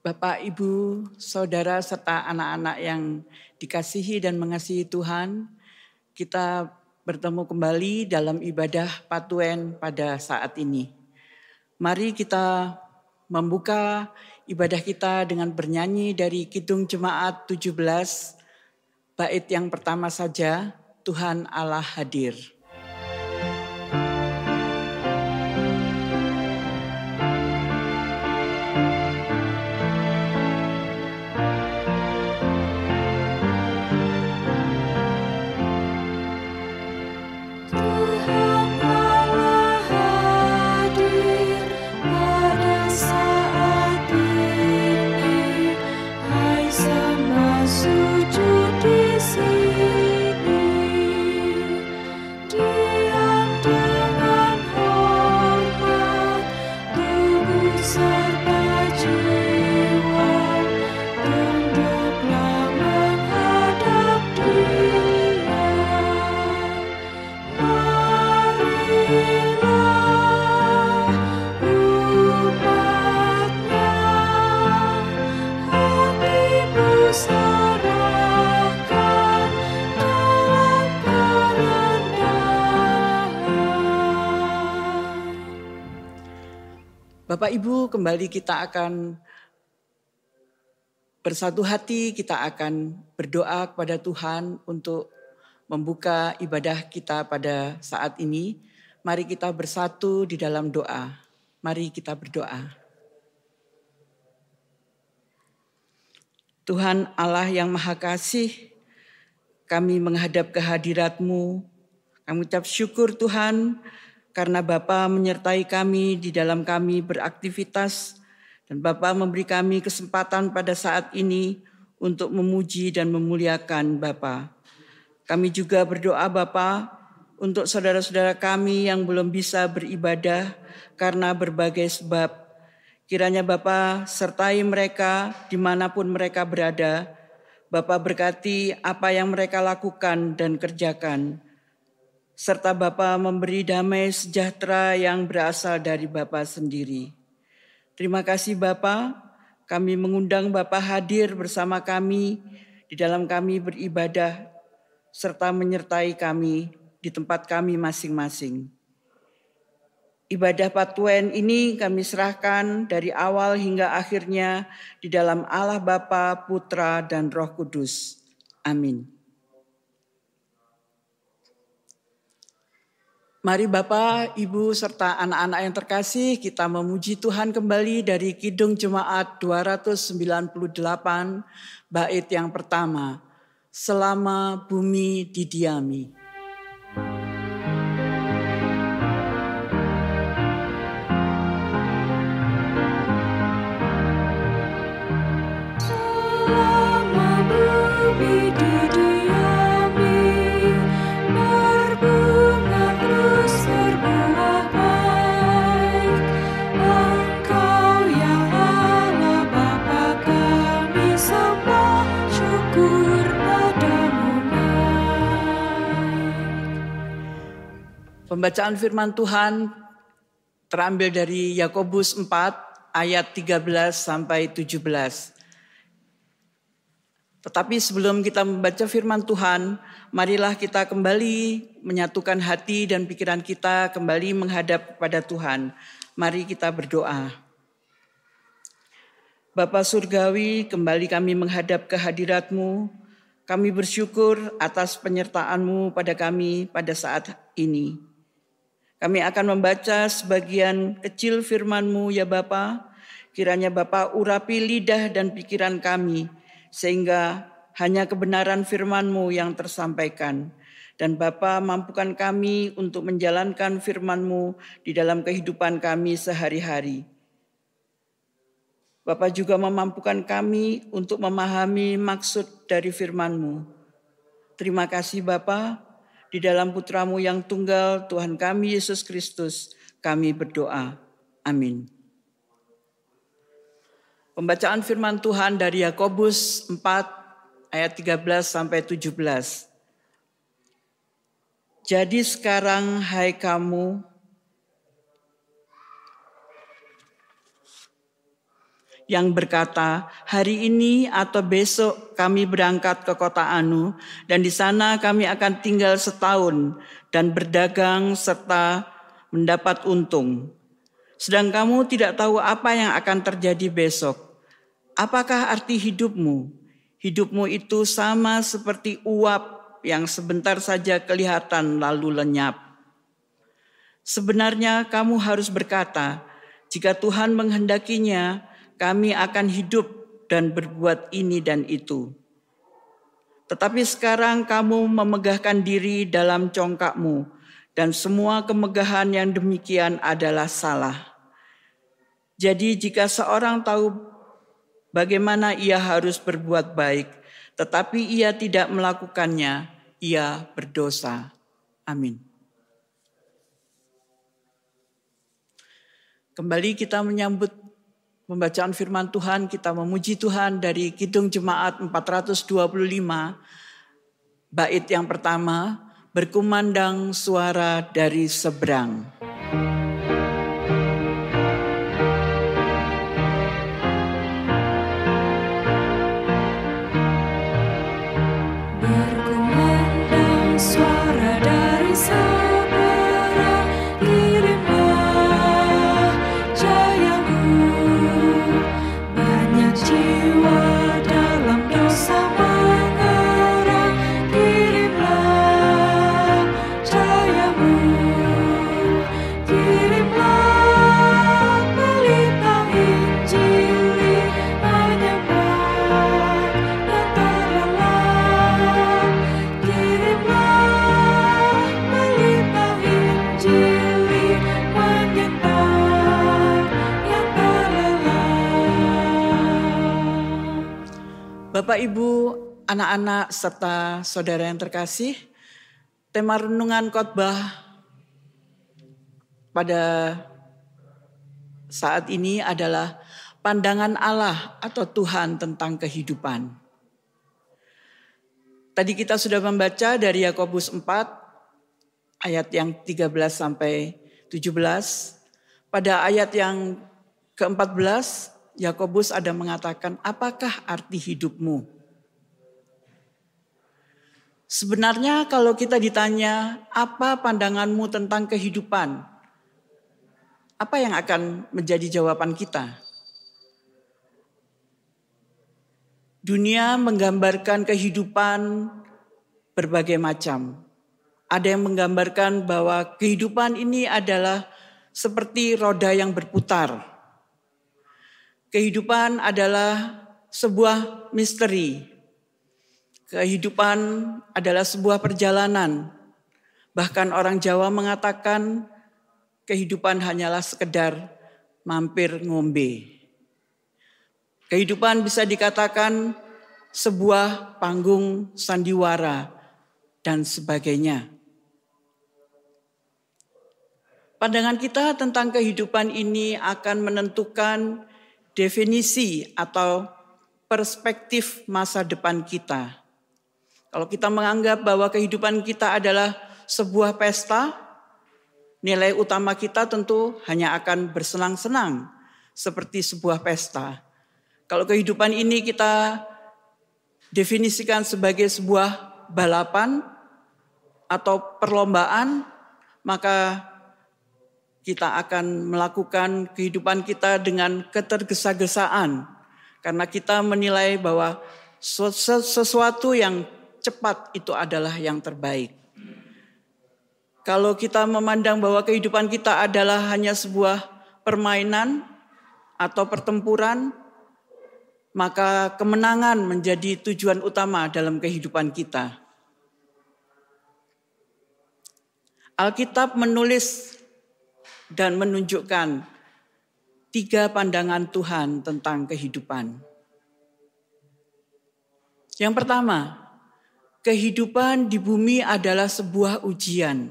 Bapak, Ibu, Saudara, serta anak-anak yang dikasihi dan mengasihi Tuhan, kita bertemu kembali dalam ibadah Patuen pada saat ini. Mari kita membuka ibadah kita dengan bernyanyi dari Kidung Jemaat 17, bait yang pertama saja, Tuhan Allah hadir. Bapak Ibu, kembali kita akan bersatu hati, kita akan berdoa kepada Tuhan untuk membuka ibadah kita pada saat ini. Mari kita bersatu di dalam doa. Mari kita berdoa. Tuhan Allah yang Maha Kasih, kami menghadap kehadirat-Mu. Kami ucap syukur Tuhan, karena Bapa menyertai kami di dalam kami beraktivitas dan Bapa memberi kami kesempatan pada saat ini untuk memuji dan memuliakan Bapa. Kami juga berdoa Bapa untuk saudara-saudara kami yang belum bisa beribadah karena berbagai sebab. Kiranya Bapa sertai mereka dimanapun mereka berada. Bapa berkati apa yang mereka lakukan dan kerjakan. Serta Bapa memberi damai sejahtera yang berasal dari Bapa sendiri. Terima kasih Bapa, kami mengundang Bapa hadir bersama kami di dalam kami beribadah, serta menyertai kami di tempat kami masing-masing. Ibadah Patuen ini kami serahkan dari awal hingga akhirnya di dalam Allah Bapa, Putra, dan Roh Kudus. Amin. Mari Bapak, Ibu, serta anak-anak yang terkasih, kita memuji Tuhan kembali dari Kidung Jemaat 298, bait yang pertama, Selama Bumi Didiami. Pembacaan firman Tuhan terambil dari Yakobus 4 ayat 13 sampai 17. Tetapi sebelum kita membaca firman Tuhan, marilah kita kembali menyatukan hati dan pikiran kita kembali menghadap kepada Tuhan. Mari kita berdoa. Bapa Surgawi, kembali kami menghadap kehadirat-Mu. Kami bersyukur atas penyertaan-Mu pada kami pada saat ini. Kami akan membaca sebagian kecil firman-Mu ya Bapa. Kiranya Bapa urapi lidah dan pikiran kami, sehingga hanya kebenaran firman-Mu yang tersampaikan. Dan Bapa mampukan kami untuk menjalankan firman-Mu di dalam kehidupan kami sehari-hari. Bapa juga memampukan kami untuk memahami maksud dari firman-Mu. Terima kasih Bapa. Di dalam Putra-Mu yang tunggal, Tuhan kami Yesus Kristus, kami berdoa. Amin. Pembacaan firman Tuhan dari Yakobus 4 ayat 13 sampai 17. Jadi sekarang hai kamu yang berkata, hari ini atau besok kami berangkat ke kota Anu dan di sana kami akan tinggal setahun dan berdagang serta mendapat untung. Sedang kamu tidak tahu apa yang akan terjadi besok. Apakah arti hidupmu? Hidupmu itu sama seperti uap yang sebentar saja kelihatan lalu lenyap. Sebenarnya kamu harus berkata, jika Tuhan menghendakinya, kami akan hidup dan berbuat ini dan itu. Tetapi sekarang kamu memegahkan diri dalam congkakmu, dan semua kemegahan yang demikian adalah salah. Jadi jika seorang tahu bagaimana ia harus berbuat baik, tetapi ia tidak melakukannya, ia berdosa. Amin. Kembali kita menyambut pembacaan firman Tuhan, kita memuji Tuhan dari Kidung Jemaat 425, bait yang pertama, berkumandang suara dari seberang. Berkumandang suara dari seberang, kirimlah jayamu. Banyak jiwa dalam dosa mengerang, kirimlah jayamu. Kirimlah pelita Injili, menyebar yang terlelap. Kirimlah pelita Injili, menyebar yang terlelap. Bapak, Ibu, anak-anak, serta saudara yang terkasih, tema renungan khotbah pada saat ini adalah pandangan Allah atau Tuhan tentang kehidupan. Tadi kita sudah membaca dari Yakobus 4 ayat yang 13 sampai 17. Pada ayat yang ke-14 Yakobus ada mengatakan, apakah arti hidupmu? Sebenarnya kalau kita ditanya, apa pandanganmu tentang kehidupan? Apa yang akan menjadi jawaban kita? Dunia menggambarkan kehidupan berbagai macam. Ada yang menggambarkan bahwa kehidupan ini adalah seperti roda yang berputar. Kehidupan adalah sebuah misteri. Kehidupan adalah sebuah perjalanan. Bahkan orang Jawa mengatakan kehidupan hanyalah sekedar mampir ngombe. Kehidupan bisa dikatakan sebuah panggung sandiwara dan sebagainya. Pandangan kita tentang kehidupan ini akan menentukan definisi atau perspektif masa depan kita. Kalau kita menganggap bahwa kehidupan kita adalah sebuah pesta, nilai utama kita tentu hanya akan bersenang-senang seperti sebuah pesta. Kalau kehidupan ini kita definisikan sebagai sebuah balapan atau perlombaan, maka kita akan melakukan kehidupan kita dengan ketergesa-gesaan. Karena kita menilai bahwa sesuatu yang cepat itu adalah yang terbaik. Kalau kita memandang bahwa kehidupan kita adalah hanya sebuah permainan atau pertempuran, maka kemenangan menjadi tujuan utama dalam kehidupan kita. Alkitab menulis dan menunjukkan 3 pandangan Tuhan tentang kehidupan. Yang pertama, kehidupan di bumi adalah sebuah ujian.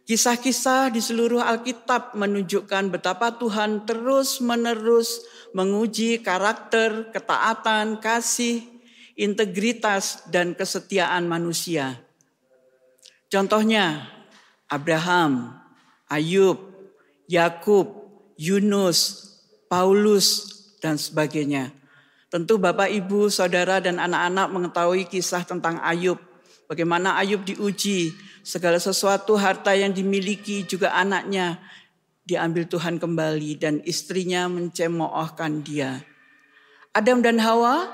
Kisah-kisah di seluruh Alkitab menunjukkan betapa Tuhan terus-menerus menguji karakter, ketaatan, kasih, integritas, dan kesetiaan manusia. Contohnya, Abraham, Ayub, Yakub, Yunus, Paulus, dan sebagainya. Tentu Bapak, Ibu, Saudara, dan anak-anak mengetahui kisah tentang Ayub. Bagaimana Ayub diuji, segala sesuatu harta yang dimiliki juga anaknya diambil Tuhan kembali dan istrinya mencemoohkan dia. Adam dan Hawa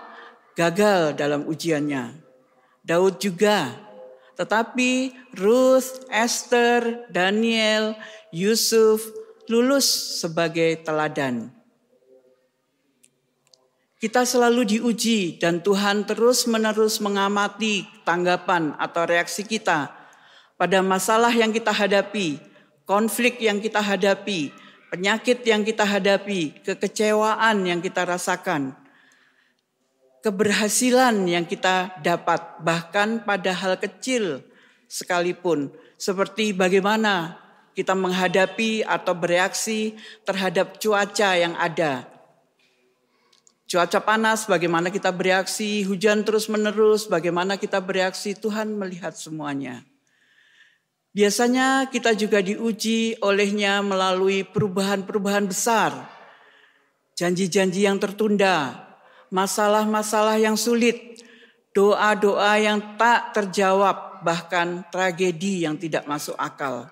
gagal dalam ujiannya. Daud juga. Tetapi Ruth, Esther, Daniel, Yusuf lulus sebagai teladan. Kita selalu diuji dan Tuhan terus-menerus mengamati tanggapan atau reaksi kita pada masalah yang kita hadapi, konflik yang kita hadapi, penyakit yang kita hadapi, kekecewaan yang kita rasakan, keberhasilan yang kita dapat, bahkan pada hal kecil sekalipun, seperti bagaimana kita menghadapi atau bereaksi terhadap cuaca yang ada. Cuaca panas, bagaimana kita bereaksi, hujan terus-menerus, bagaimana kita bereaksi, Tuhan melihat semuanya. Biasanya kita juga diuji olehnya melalui perubahan-perubahan besar, janji-janji yang tertunda, masalah-masalah yang sulit, doa-doa yang tak terjawab, bahkan tragedi yang tidak masuk akal.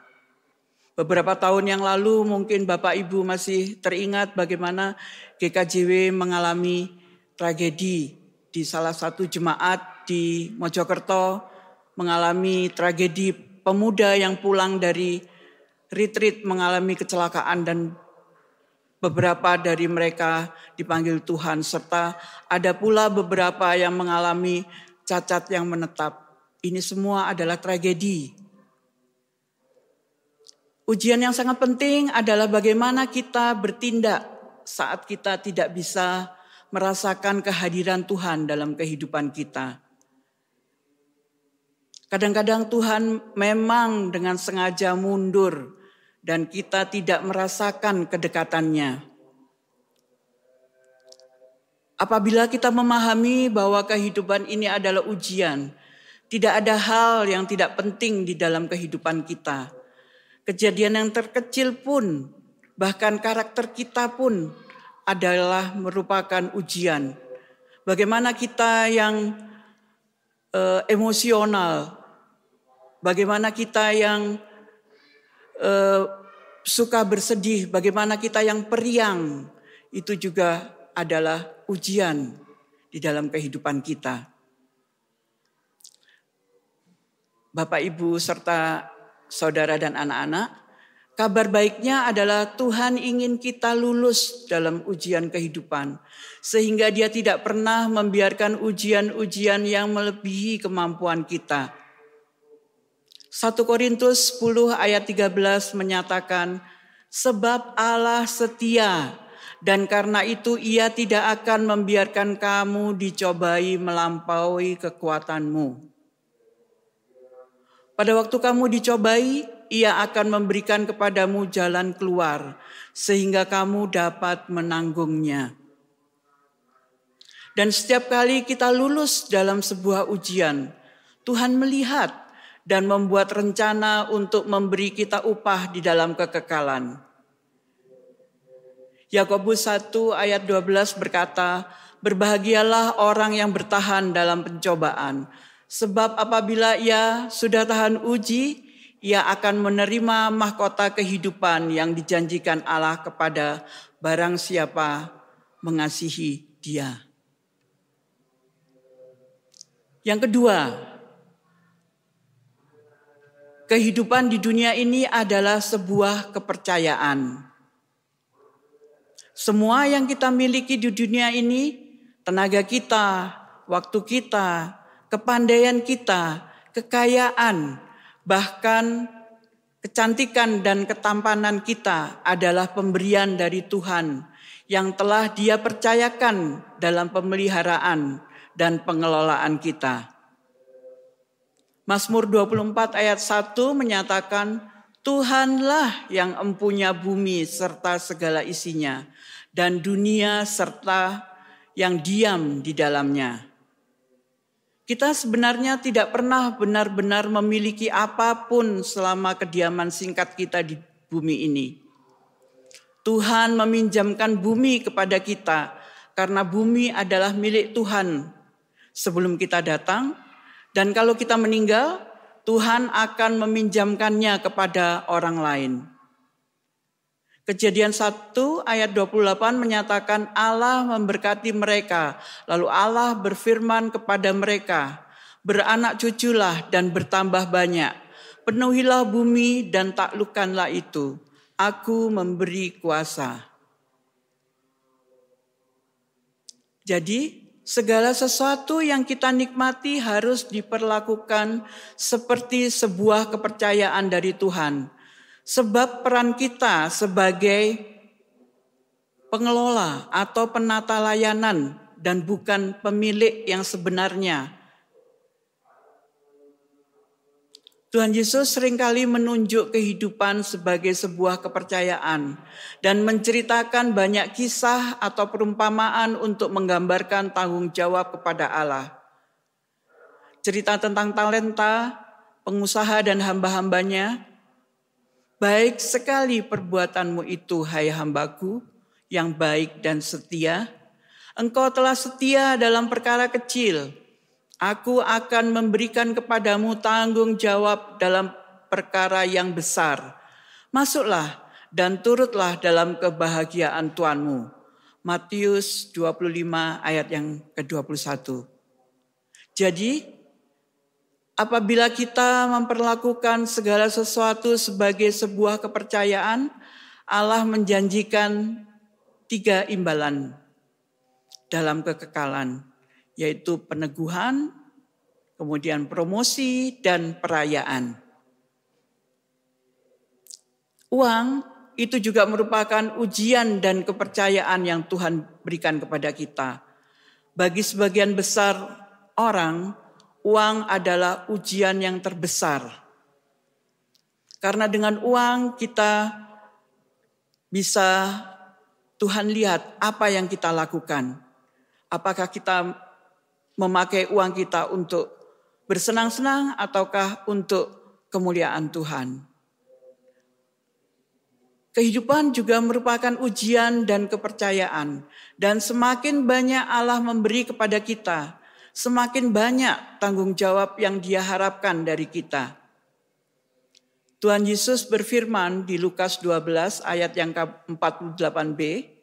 Beberapa tahun yang lalu mungkin Bapak Ibu masih teringat bagaimana GKJW mengalami tragedi di salah satu jemaat di Mojokerto, mengalami tragedi pemuda yang pulang dari retreat mengalami kecelakaan dan beberapa dari mereka dipanggil Tuhan, serta ada pula beberapa yang mengalami cacat yang menetap. Ini semua adalah tragedi. Ujian yang sangat penting adalah bagaimana kita bertindak saat kita tidak bisa merasakan kehadiran Tuhan dalam kehidupan kita. Kadang-kadang Tuhan memang dengan sengaja mundur dan kita tidak merasakan kedekatannya. Apabila kita memahami bahwa kehidupan ini adalah ujian, tidak ada hal yang tidak penting di dalam kehidupan kita. Kejadian yang terkecil pun, bahkan karakter kita pun adalah merupakan ujian. Bagaimana kita yang emosional, bagaimana kita yang suka bersedih, bagaimana kita yang periang, itu juga adalah ujian di dalam kehidupan kita. Bapak, Ibu, serta saudara dan anak-anak, kabar baiknya adalah Tuhan ingin kita lulus dalam ujian kehidupan, sehingga Dia tidak pernah membiarkan ujian-ujian yang melebihi kemampuan kita. 1 Korintus 10 ayat 13 menyatakan, sebab Allah setia dan karena itu Ia tidak akan membiarkan kamu dicobai melampaui kekuatanmu. Pada waktu kamu dicobai, Ia akan memberikan kepadamu jalan keluar, sehingga kamu dapat menanggungnya. Dan setiap kali kita lulus dalam sebuah ujian, Tuhan melihat dan membuat rencana untuk memberi kita upah di dalam kekekalan. Yakobus 1 ayat 12 berkata, berbahagialah orang yang bertahan dalam pencobaan, sebab apabila ia sudah tahan uji, ia akan menerima mahkota kehidupan yang dijanjikan Allah kepada barang siapa mengasihi Dia. Yang kedua, kehidupan di dunia ini adalah sebuah kepercayaan. Semua yang kita miliki di dunia ini, tenaga kita, waktu kita, kepandaian kita, kekayaan, bahkan kecantikan dan ketampanan kita adalah pemberian dari Tuhan yang telah Dia percayakan dalam pemeliharaan dan pengelolaan kita. Mazmur 24 ayat 1 menyatakan, Tuhanlah yang empunya bumi serta segala isinya, dan dunia serta yang diam di dalamnya. Kita sebenarnya tidak pernah benar-benar memiliki apapun selama kediaman singkat kita di bumi ini. Tuhan meminjamkan bumi kepada kita karena bumi adalah milik Tuhan sebelum kita datang. Dan kalau kita meninggal, Tuhan akan meminjamkannya kepada orang lain. Kejadian 1 ayat 28 menyatakan Allah memberkati mereka. Lalu Allah berfirman kepada mereka, beranak cuculah dan bertambah banyak. Penuhilah bumi dan taklukkanlah itu. Aku memberi kuasa. Jadi segala sesuatu yang kita nikmati harus diperlakukan seperti sebuah kepercayaan dari Tuhan. Sebab peran kita sebagai pengelola atau penata layanan dan bukan pemilik yang sebenarnya. Tuhan Yesus seringkali menunjuk kehidupan sebagai sebuah kepercayaan dan menceritakan banyak kisah atau perumpamaan untuk menggambarkan tanggung jawab kepada Allah. Cerita tentang talenta, pengusaha dan hamba-hambanya. Baik sekali perbuatanmu itu, hai hambaku, yang baik dan setia. Engkau telah setia dalam perkara kecil. Aku akan memberikan kepadamu tanggung jawab dalam perkara yang besar. Masuklah dan turutlah dalam kebahagiaan Tuhanmu. Matius 25 ayat yang ke-21. Jadi, apabila kita memperlakukan segala sesuatu sebagai sebuah kepercayaan, Allah menjanjikan 3 imbalan dalam kekekalan, yaitu peneguhan, kemudian promosi, dan perayaan. Uang itu juga merupakan ujian dan kepercayaan yang Tuhan berikan kepada kita. Bagi sebagian besar orang, uang adalah ujian yang terbesar. Karena dengan uang kita bisa Tuhan lihat apa yang kita lakukan. Apakah kita memakai uang kita untuk bersenang-senang ataukah untuk kemuliaan Tuhan. Kehidupan juga merupakan ujian dan kepercayaan. Dan semakin banyak Allah memberi kepada kita, semakin banyak tanggung jawab yang Dia harapkan dari kita. Tuhan Yesus berfirman di Lukas 12 ayat yang ke-48b,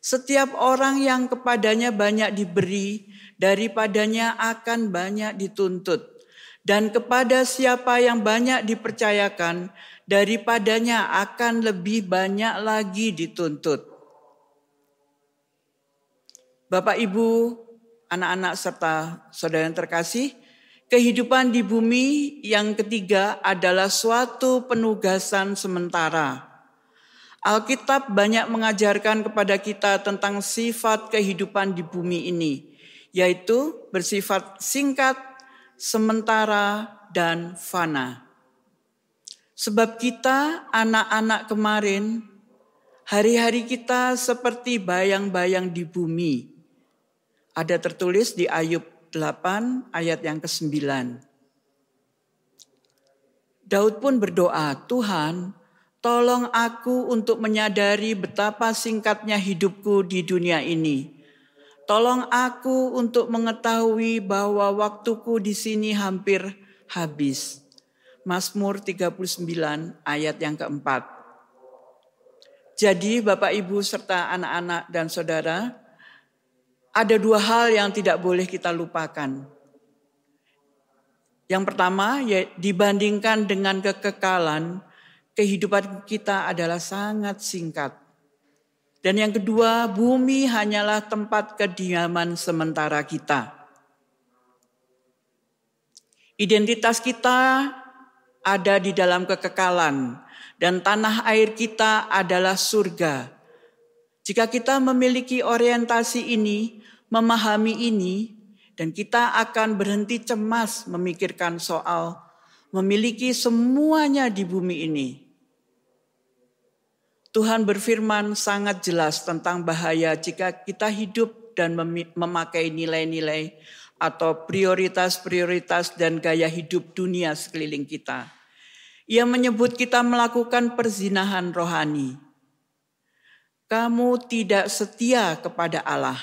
setiap orang yang kepadanya banyak diberi, daripadanya akan banyak dituntut. Dan kepada siapa yang banyak dipercayakan, daripadanya akan lebih banyak lagi dituntut. Bapak, Ibu, anak-anak serta saudara yang terkasih, kehidupan di bumi yang ketiga adalah suatu penugasan sementara. Alkitab banyak mengajarkan kepada kita tentang sifat kehidupan di bumi ini, yaitu bersifat singkat, sementara, dan fana. Sebab kita anak-anak kemarin, hari-hari kita seperti bayang-bayang di bumi. Ada tertulis di Ayub 8 ayat yang ke-9. Daud pun berdoa, Tuhan, tolong aku untuk menyadari betapa singkatnya hidupku di dunia ini. Tolong aku untuk mengetahui bahwa waktuku di sini hampir habis. Mazmur 39 ayat yang ke-4. Jadi Bapak, Ibu, serta anak-anak dan saudara, ada 2 hal yang tidak boleh kita lupakan. Yang pertama, ya, dibandingkan dengan kekekalan, kehidupan kita adalah sangat singkat. Dan yang kedua, bumi hanyalah tempat kediaman sementara kita. Identitas kita ada di dalam kekekalan, dan tanah air kita adalah surga. Jika kita memiliki orientasi ini, memahami ini, dan kita akan berhenti cemas memikirkan soal memiliki semuanya di bumi ini. Tuhan berfirman sangat jelas tentang bahaya jika kita hidup dan memakai nilai-nilai atau prioritas-prioritas dan gaya hidup dunia sekeliling kita. Ia menyebut kita melakukan perzinahan rohani. kamu tidak setia kepada Allah.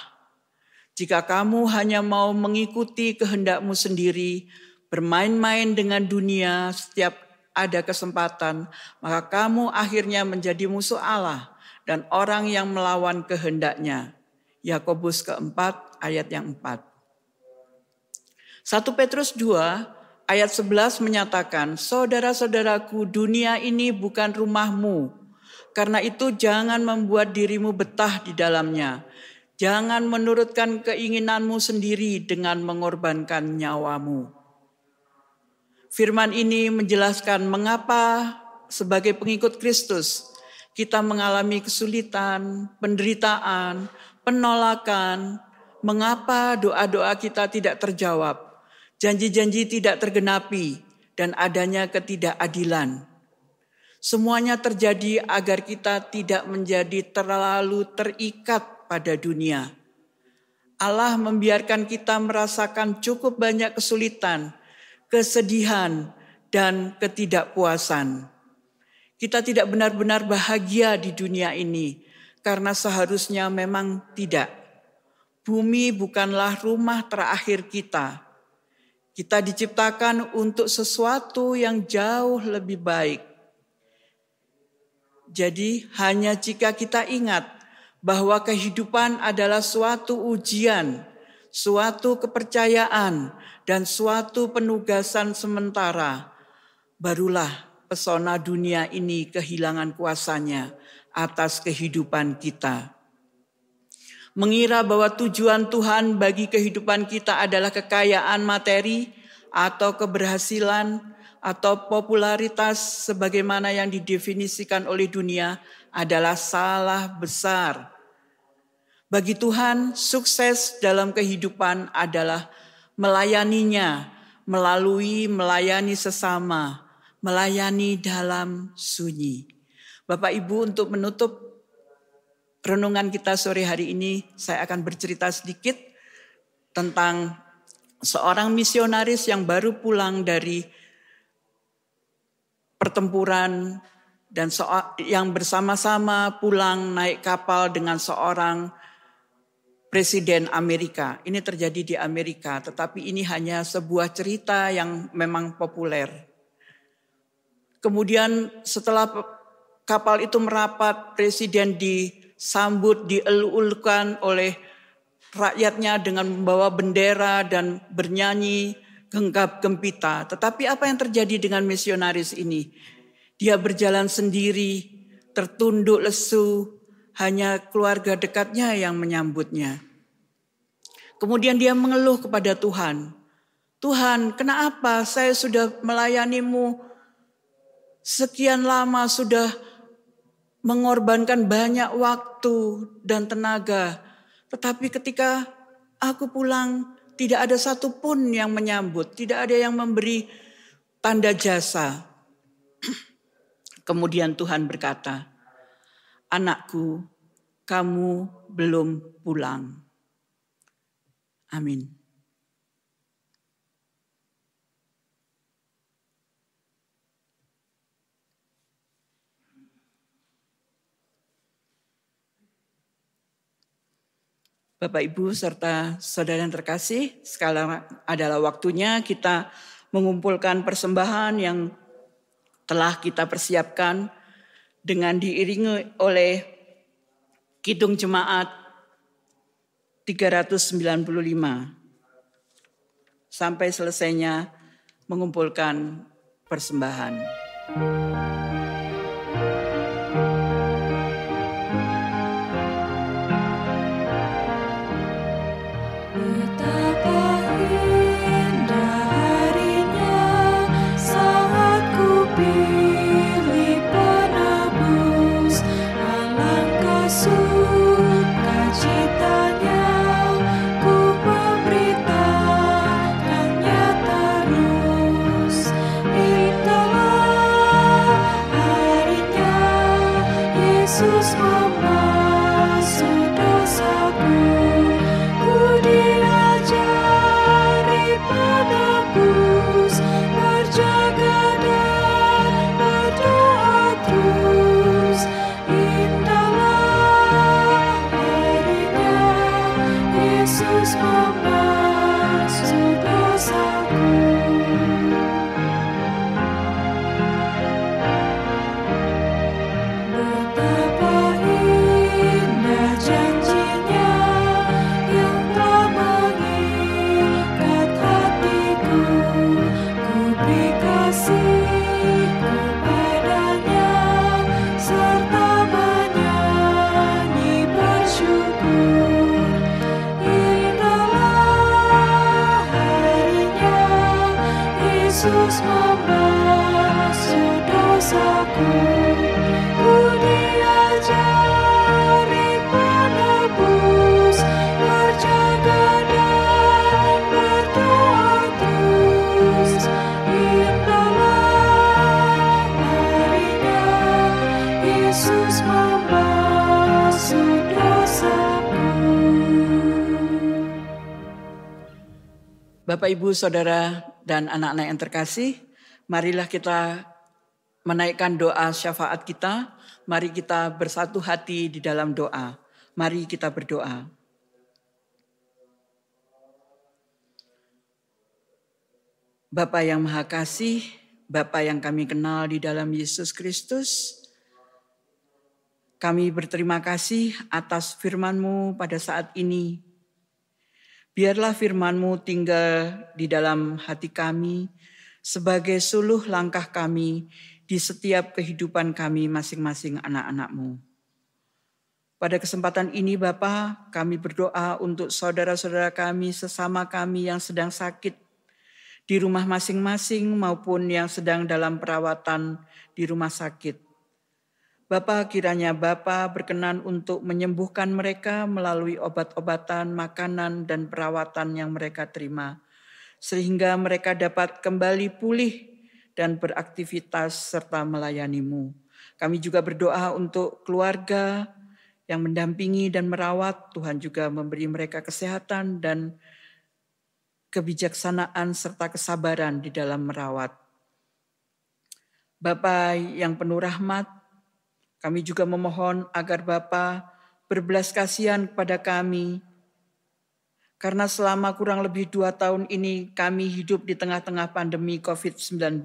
Jika kamu hanya mau mengikuti kehendakmu sendiri, bermain-main dengan dunia setiap ada kesempatan, maka kamu akhirnya menjadi musuh Allah dan orang yang melawan kehendaknya. Yakobus keempat ayat yang 4. 1 Petrus 2 ayat 11 menyatakan, saudara-saudaraku, dunia ini bukan rumahmu. Karena itu jangan membuat dirimu betah di dalamnya. Jangan menurutkan keinginanmu sendiri dengan mengorbankan nyawamu. Firman ini menjelaskan mengapa sebagai pengikut Kristus kita mengalami kesulitan, penderitaan, penolakan, mengapa doa-doa kita tidak terjawab, janji-janji tidak tergenapi, dan adanya ketidakadilan. Semuanya terjadi agar kita tidak menjadi terlalu terikat pada dunia. Allah membiarkan kita merasakan cukup banyak kesulitan, kesedihan, dan ketidakpuasan. Kita tidak benar-benar bahagia di dunia ini, karena seharusnya memang tidak. Bumi bukanlah rumah terakhir kita. Kita diciptakan untuk sesuatu yang jauh lebih baik. Jadi hanya jika kita ingat bahwa kehidupan adalah suatu ujian, suatu kepercayaan, dan suatu penugasan sementara, barulah pesona dunia ini kehilangan kuasanya atas kehidupan kita. Mengira bahwa tujuan Tuhan bagi kehidupan kita adalah kekayaan materi atau keberhasilan atau popularitas sebagaimana yang didefinisikan oleh dunia adalah salah besar. Bagi Tuhan, sukses dalam kehidupan adalah melayaninya melalui melayani sesama, melayani dalam sunyi. Bapak Ibu, untuk menutup renungan kita sore hari ini, saya akan bercerita sedikit tentang seorang misionaris yang baru pulang dari pertempuran dan yang bersama-sama pulang naik kapal dengan seorang Presiden Amerika. Ini terjadi di Amerika, tetapi ini hanya sebuah cerita yang memang populer. Kemudian setelah kapal itu merapat, Presiden disambut, dielul-ulkan oleh rakyatnya dengan membawa bendera dan bernyanyi genggam gempita. Tetapi apa yang terjadi dengan misionaris ini? Dia berjalan sendiri, tertunduk lesu, hanya keluarga dekatnya yang menyambutnya. Kemudian dia mengeluh kepada Tuhan. Tuhan, kenapa saya sudah melayanimu sekian lama, sudah mengorbankan banyak waktu dan tenaga. Tetapi ketika aku pulang, tidak ada satupun yang menyambut, tidak ada yang memberi tanda jasa. Kemudian Tuhan berkata, anakku, kamu belum pulang. Amin. Bapak, Ibu, serta saudara yang terkasih, sekarang adalah waktunya kita mengumpulkan persembahan yang telah kita persiapkan dengan diiringi oleh Kidung Jemaat 395 sampai selesainya mengumpulkan persembahan. Betapa indah harinya saat ku pilih penebus, alangkah sukacitanya ku memberitakannya terus. Indahlah Yesus membasuh dosaku. Betapa indah janjinya yang telah mengikat hatiku. Ku beri kasih kepadanya serta menyanyi bersyukur. Indahlah harinya Yesus membasuh dosaku. Ku diajari penebus berjaga dan berdoa terus. Indahlah harinya Yesus membasuh dosaku. Bapak, Ibu, Saudara, dan anak-anak yang terkasih, marilah kita menaikkan doa syafaat kita. Mari kita bersatu hati di dalam doa. Mari kita berdoa. Bapa yang Maha Kasih, Bapa yang kami kenal di dalam Yesus Kristus, kami berterima kasih atas firman-Mu pada saat ini. Biarlah firman-Mu tinggal di dalam hati kami sebagai suluh langkah kami di setiap kehidupan kami masing-masing anak-anak-Mu. Pada kesempatan ini Bapa, kami berdoa untuk saudara-saudara kami, sesama kami yang sedang sakit di rumah masing-masing maupun yang sedang dalam perawatan di rumah sakit. Bapa, kiranya Bapa berkenan untuk menyembuhkan mereka melalui obat-obatan, makanan, dan perawatan yang mereka terima, sehingga mereka dapat kembali pulih dan beraktivitas serta melayani-Mu. Kami juga berdoa untuk keluarga yang mendampingi dan merawat. Tuhan juga memberi mereka kesehatan dan kebijaksanaan serta kesabaran di dalam merawat. Bapa yang penuh rahmat, kami juga memohon agar Bapa berbelas kasihan kepada kami, karena selama kurang lebih 2 tahun ini kami hidup di tengah-tengah pandemi COVID-19.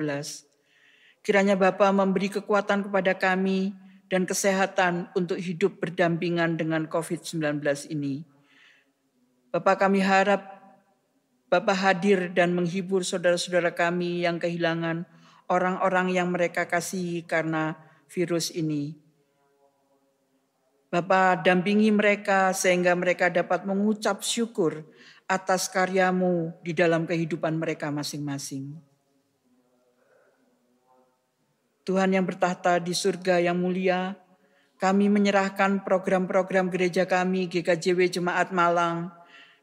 Kiranya Bapa memberi kekuatan kepada kami dan kesehatan untuk hidup berdampingan dengan COVID-19 ini. Bapa, kami harap Bapa hadir dan menghibur saudara-saudara kami yang kehilangan orang-orang yang mereka kasihi karena virus ini. Bapa, dampingi mereka sehingga mereka dapat mengucap syukur atas karya-Mu di dalam kehidupan mereka masing-masing. Tuhan yang bertahta di surga yang mulia, kami menyerahkan program-program gereja kami, GKJW Jemaat Malang,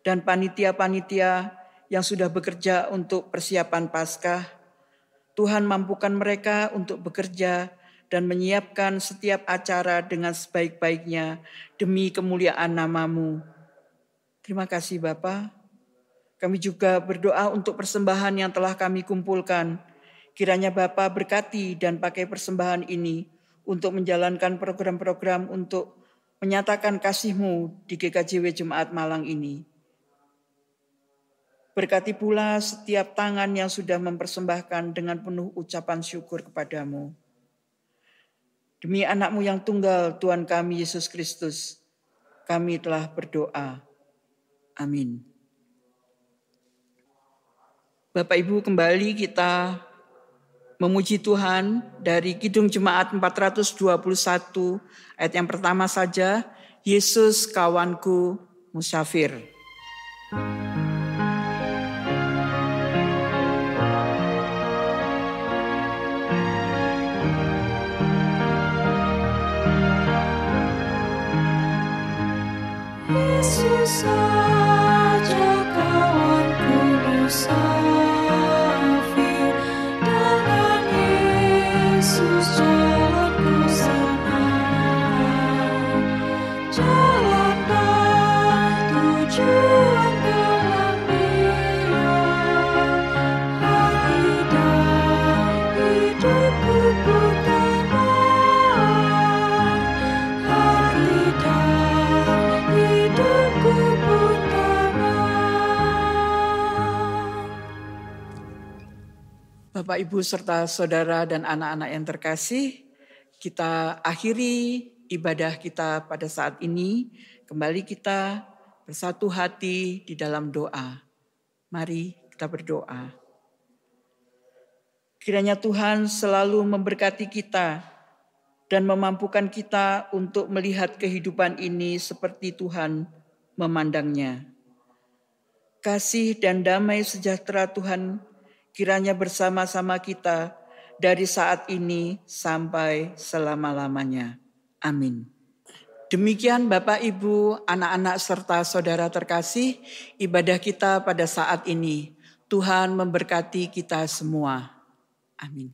dan panitia-panitia yang sudah bekerja untuk persiapan Paskah. Tuhan mampukan mereka untuk bekerja dan menyiapkan setiap acara dengan sebaik-baiknya demi kemuliaan nama-Mu. Terima kasih Bapa. Kami juga berdoa untuk persembahan yang telah kami kumpulkan. Kiranya Bapa berkati dan pakai persembahan ini untuk menjalankan program-program untuk menyatakan kasih-Mu di GKJW Jemaat Malang ini. Berkati pula setiap tangan yang sudah mempersembahkan dengan penuh ucapan syukur kepada-Mu. Demi anak-Mu yang tunggal, Tuhan kami Yesus Kristus, kami telah berdoa. Amin. Bapak Ibu, kembali kita memuji Tuhan dari Kidung Jemaat 421, ayat yang pertama saja, Yesus kawanku musafir. Yesus saja kawanku musafir, dengan Yesus jalanku senang, jalan dan tujuan dalam Dia, hati dan hidupku pun tenang, hati dan hidupku pun tenang. Bapak, Ibu, serta saudara dan anak-anak yang terkasih, kita akhiri ibadah kita pada saat ini. Kembali kita bersatu hati di dalam doa. Mari kita berdoa. Kiranya Tuhan selalu memberkati kita dan memampukan kita untuk melihat kehidupan ini seperti Tuhan memandangnya. Kasih dan damai sejahtera Tuhan kiranya bersama-sama kita dari saat ini sampai selama-lamanya. Amin. Demikian Bapak, Ibu, anak-anak serta saudara terkasih, ibadah kita pada saat ini. Tuhan memberkati kita semua. Amin.